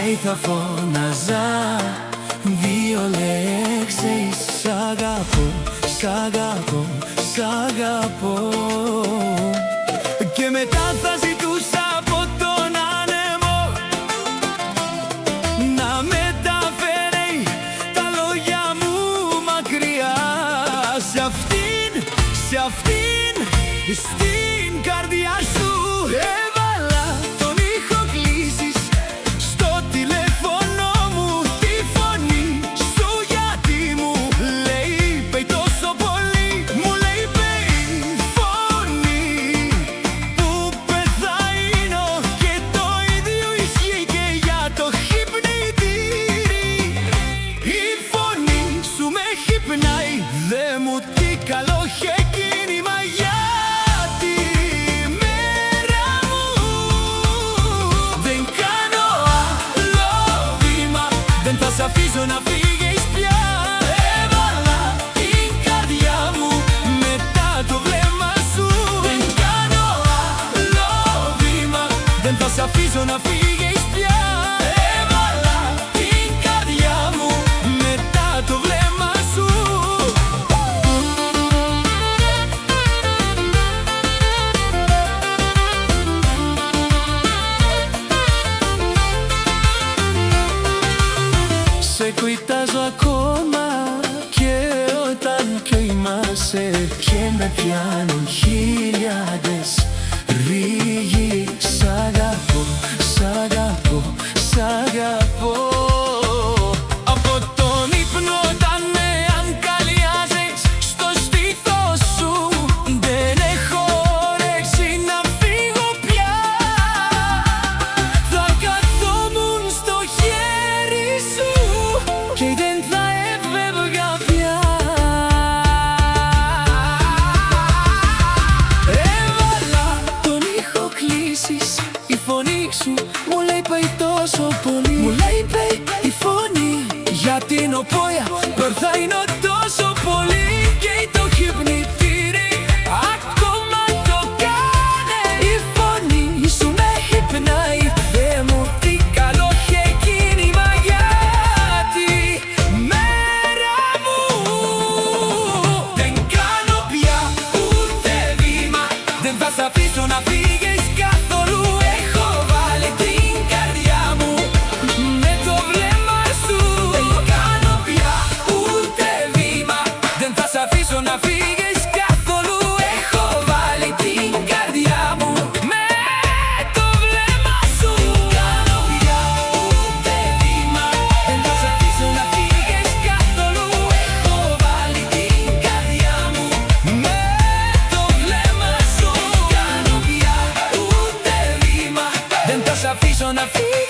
λέει θα φώναζα δύο λέξεις. Σ' αγαπώ, σ' αγαπώ, σ' αγαπώ. Και μετά θα ζητούσα από τον άνεμο να μεταφέρει τα λόγια μου μακριά. Σε αυτήν, στην καρδιά σου έβαλα τον ήχο κλείσης. Στο τηλέφωνο μου τη φωνή σου, γιατί μου λέει πέι τόσο πολύ. Μου λέει πέι φωνή που πεθαίνω. Και το ίδιο ισχύει και για το χιπνητήρι. Η φωνή σου με χυπνάει, δε μου τι καλό έχει κίνημα για τη μέρα μου. Δεν κάνω άλλο βήμα, δεν θα σ' αφήσω να φύγεις πια. Έβαλα την καρδιά μου μετά το βλέμμα σου. Δεν κάνω άλλο βήμα, δεν θα σ' αφήσω να φύγεις πια. Έβαλα την καρδιά μου μετά το βλέμμα σου. Σε κοιτάζω ακόμα και όταν κοιμάσαι και με πιάνουν χιλιάδες ρίγοι. Σ' αγαπώ, σ' αγαπώ, σ' αγαπώ. Από τον ύπνο όταν με αγκαλιάζεις στο στήθος σου, δεν έχω όρεξη να φύγω πια. Θα καθόμουν στο χέρι σου και δεν θα έφευγα πια. Έβαλα τον ήχο κλείσης, η φωνή σου μου λέει πέι τόσο πολύ. Μου λέει πέι η φωνή, γιατί ο πόια πεθαίνω τόσο πολύ. Και το χιπνητήρι ακόμα το κάνε. Η φωνή σου με χυπνάει, δε μου τι καλό έχει κίνημα για τη μέρα μου. Δεν κάνω πια ούτε βήμα, δεν θα σ' αφήσω να φύγεις καθόλου. Έχω βάλει την καρδιά μου με το βλέμμα σου. Δεν κάνω πια ούτε βήμα, δεν θα σ' αφήσω να φύγεις καθόλου. Έχω βάλει την καρδιά μου με το βλέμμα σου. Δεν κάνω πια ούτε βήμα, δεν θα σ' αφήσω να φύγεις καθόλου. Έχω βάλει την καρδιά μου με το βλέμμα σου. Δεν κάνω πια ούτε βήμα, δεν θα σ' αφήσω να φύγεις.